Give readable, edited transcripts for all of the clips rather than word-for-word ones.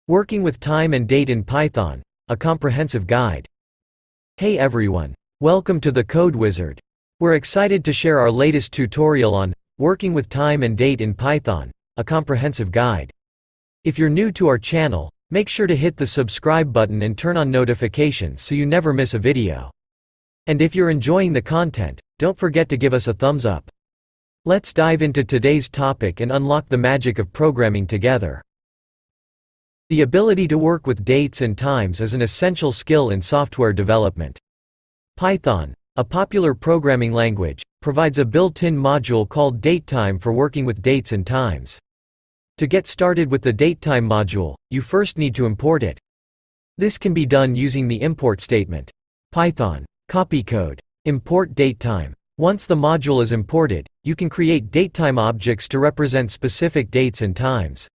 Working with time and date in Python, a comprehensive guide. Hey everyone. Welcome to the Code Wizard. We're excited to share our latest tutorial on working with time and date in Python, a comprehensive guide. If you're new to our channel, make sure to hit the subscribe button and turn on notifications so you never miss a video. And if you're enjoying the content, don't forget to give us a thumbs up. Let's dive into today's topic and unlock the magic of programming together. The ability to work with dates and times is an essential skill in software development. Python, a popular programming language, provides a built-in module called datetime for working with dates and times. To get started with the datetime module, you first need to import it. This can be done using the import statement. Python, copy code, import datetime. Once the module is imported, you can create datetime objects to represent specific dates and times.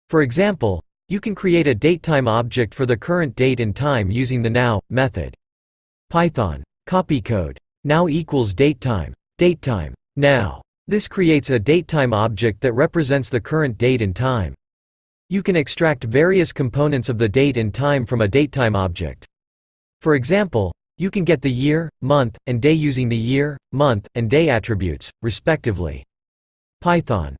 For example, you can create a datetime object for the current date and time using the now method. Python, copy code, now equals datetime, now. This creates a datetime object that represents the current date and time. You can extract various components of the date and time from a datetime object. For example, you can get the year, month, and day using the year, month, and day attributes, respectively. Python,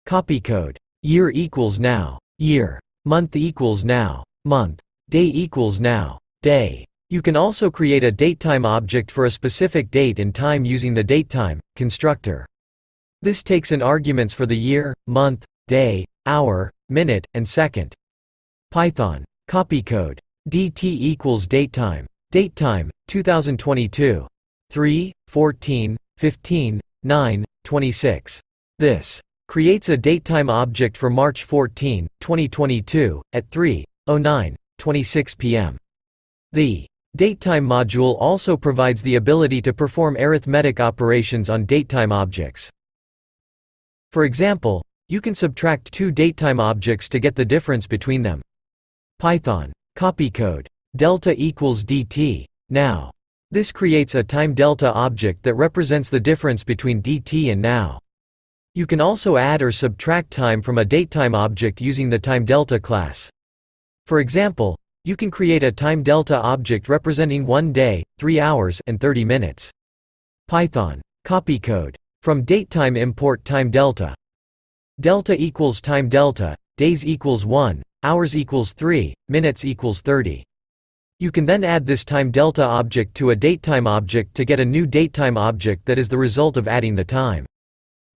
copy code. Year equals now, year. Month equals now, month. Day equals now, day. You can also create a datetime object for a specific date and time using the datetime constructor. This takes in arguments for the year, month, day, hour, minute, and second. Python, copy code. dt equals datetime, 2022. 3, 14, 15, 9, 26. This creates a datetime object for March 14, 2022, at 3:09:26 p.m. The datetime module also provides the ability to perform arithmetic operations on datetime objects. For example, you can subtract two datetime objects to get the difference between them. Python, copy code. Delta equals dt, now. This creates a time delta object that represents the difference between dt and now. You can also add or subtract time from a datetime object using the timeDelta class. For example, you can create a timeDelta object representing 1 day, 3 hours, and 30 minutes. Python, copy code. From datetime import timeDelta. Delta equals timeDelta, days equals 1, hours equals 3, minutes equals 30. You can then add this timeDelta object to a datetime object to get a new datetime object that is the result of adding the time.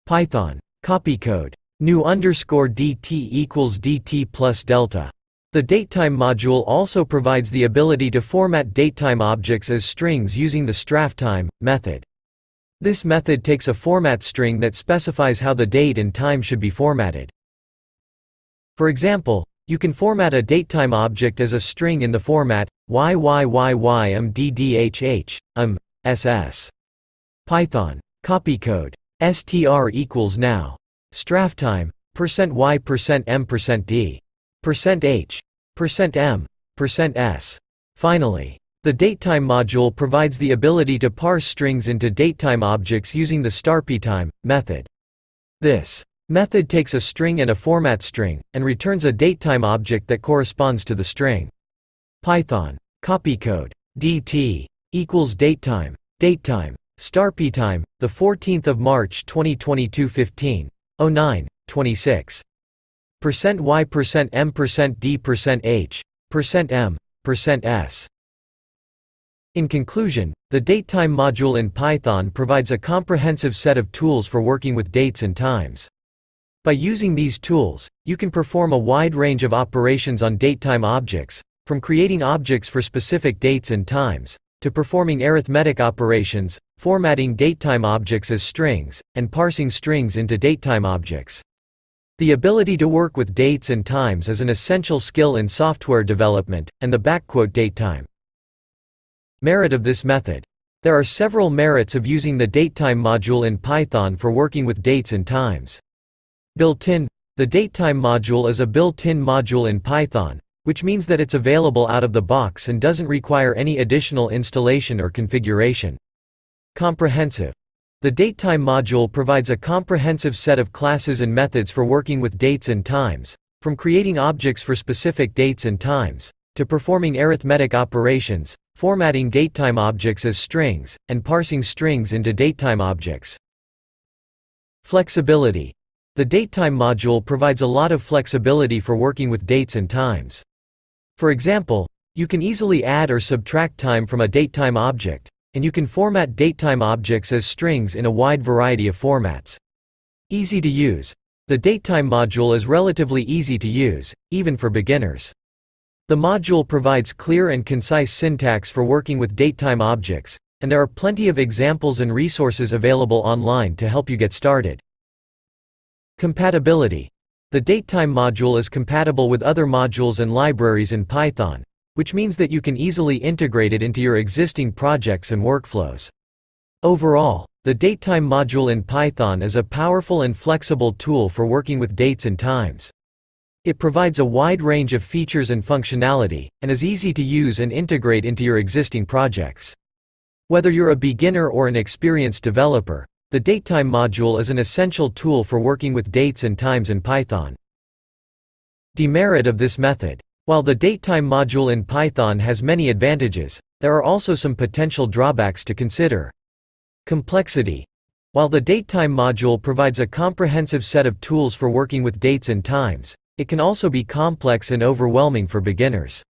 Python, copy code. New underscore dt equals dt plus delta. The datetime module also provides the ability to format datetime objects as strings using the straftime method. This method takes a format string that specifies how the date and time should be formatted. For example, you can format a datetime object as a string in the format ss. Python, copy code. str equals now. Straftime, %y%m%d. %h. %m. %s. Finally, the datetime module provides the ability to parse strings into datetime objects using the starptime method. This method takes a string and a format string, and returns a datetime object that corresponds to the string. Python, copy code. dt equals datetime, starptime, the 14th of March 2022 15:09:26. %y%m%d%h, %m, %s. In conclusion, the datetime module in Python provides a comprehensive set of tools for working with dates and times. By using these tools, you can perform a wide range of operations on datetime objects, from creating objects for specific dates and times, to performing arithmetic operations, formatting datetime objects as strings, and parsing strings into datetime objects. The ability to work with dates and times is an essential skill in software development, and the datetime. Merit of this method. There are several merits of using the datetime module in Python for working with dates and times. Built-in. The datetime module is a built-in module in Python, which means that it's available out of the box and doesn't require any additional installation or configuration. Comprehensive. The datetime module provides a comprehensive set of classes and methods for working with dates and times, From creating objects for specific dates and times, to performing arithmetic operations, formatting datetime objects as strings, and parsing strings into datetime objects. Flexibility. The datetime module provides a lot of flexibility for working with dates and times. For example, you can easily add or subtract time from a datetime object, and you can format datetime objects as strings in a wide variety of formats. Easy to use. The datetime module is relatively easy to use, even for beginners. The module provides clear and concise syntax for working with datetime objects, and there are plenty of examples and resources available online to help you get started. Compatibility. The datetime module is compatible with other modules and libraries in Python, which means that you can easily integrate it into your existing projects and workflows. Overall, the datetime module in Python is a powerful and flexible tool for working with dates and times. It provides a wide range of features and functionality, and is easy to use and integrate into your existing projects. Whether you're a beginner or an experienced developer, the datetime module is an essential tool for working with dates and times in Python. Demerit of this method. While the datetime module in Python has many advantages, there are also some potential drawbacks to consider. Complexity. While the datetime module provides a comprehensive set of tools for working with dates and times, it can also be complex and overwhelming for beginners.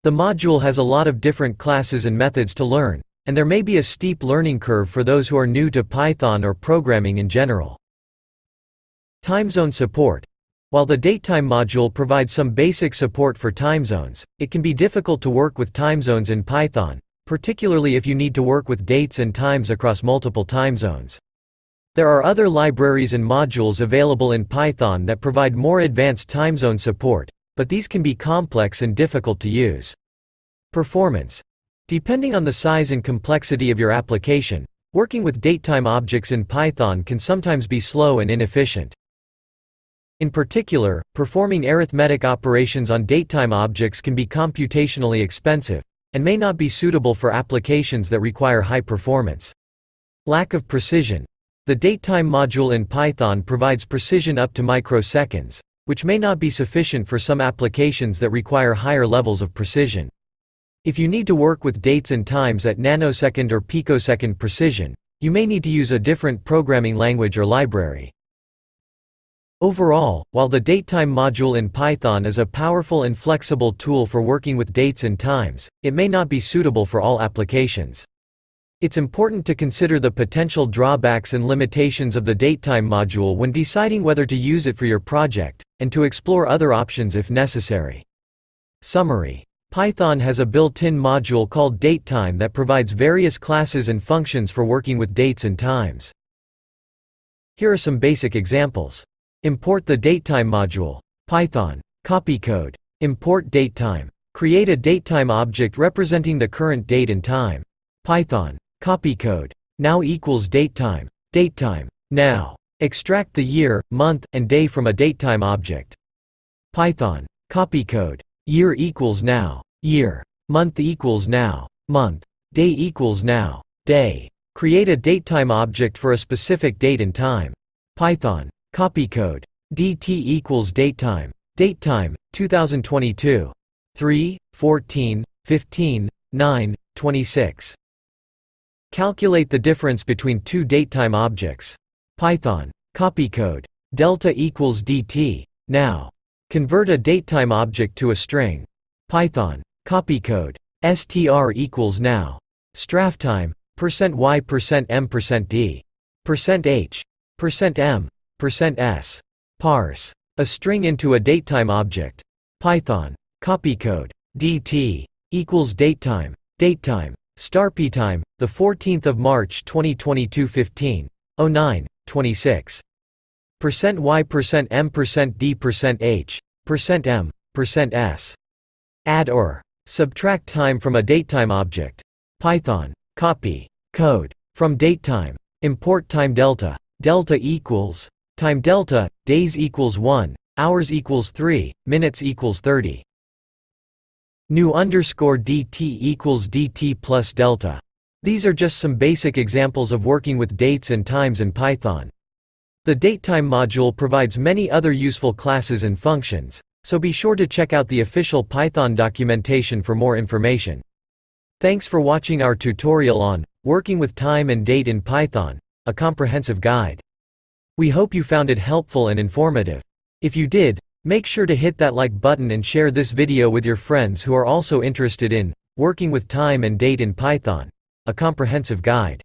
The module has a lot of different classes and methods to learn, and there may be a steep learning curve for those who are new to Python or programming in general. Time zone support. While the datetime module provides some basic support for time zones, it can be difficult to work with time zones in Python, particularly if you need to work with dates and times across multiple time zones. There are other libraries and modules available in Python that provide more advanced time zone support, but these can be complex and difficult to use. Performance. Depending on the size and complexity of your application, working with datetime objects in Python can sometimes be slow and inefficient. In particular, performing arithmetic operations on datetime objects can be computationally expensive, and may not be suitable for applications that require high performance. Lack of precision. The datetime module in Python provides precision up to microseconds, which may not be sufficient for some applications that require higher levels of precision. If you need to work with dates and times at nanosecond or picosecond precision, you may need to use a different programming language or library. Overall, while the datetime module in Python is a powerful and flexible tool for working with dates and times, it may not be suitable for all applications. It's important to consider the potential drawbacks and limitations of the datetime module when deciding whether to use it for your project, and to explore other options if necessary. Summary. Python has a built-in module called datetime that provides various classes and functions for working with dates and times. Here are some basic examples. Import the datetime module. Python. Copy code. Import datetime. Create a datetime object representing the current date and time. Python. Copy code. Now equals datetime. Datetime. Now. Extract the year, month, and day from a datetime object. Python. Copy code. Year equals now. Year. Month equals now. Month. Day equals now. Day. Create a datetime object for a specific date and time. Python. Copy code. dt equals datetime. Datetime, 2022. 3, 14, 15, 9, 26. Calculate the difference between two datetime objects. Python. Copy code. Delta equals dt. Now. Convert a datetime object to a string. Python. Copy code. str equals now. Strafftime, %y%m%d. %h. %m. %s. Parse a string into a datetime object. Python. Copy code. dt equals datetime. Datetime. *p-time, the 14th of March 2022 15:09, 26. %y%m%d %h %m %s. Add or subtract time from a datetime object. Python. Copy code from datetime. Import time delta. Delta equals time delta, days equals 1, hours equals 3, minutes equals 30. New underscore dt equals dt plus delta. These are just some basic examples of working with dates and times in Python. The datetime module provides many other useful classes and functions, so be sure to check out the official Python documentation for more information. Thanks for watching our tutorial on Working with Time and Date in Python, a comprehensive guide. We hope you found it helpful and informative. If you did, make sure to hit that like button and share this video with your friends who are also interested in Working with Time and Date in Python, a comprehensive guide.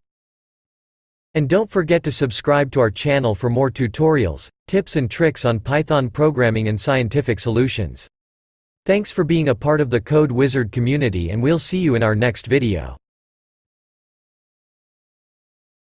And don't forget to subscribe to our channel for more tutorials, tips and tricks on Python programming and scientific solutions. Thanks for being a part of the Code Wizard community, and we'll see you in our next video.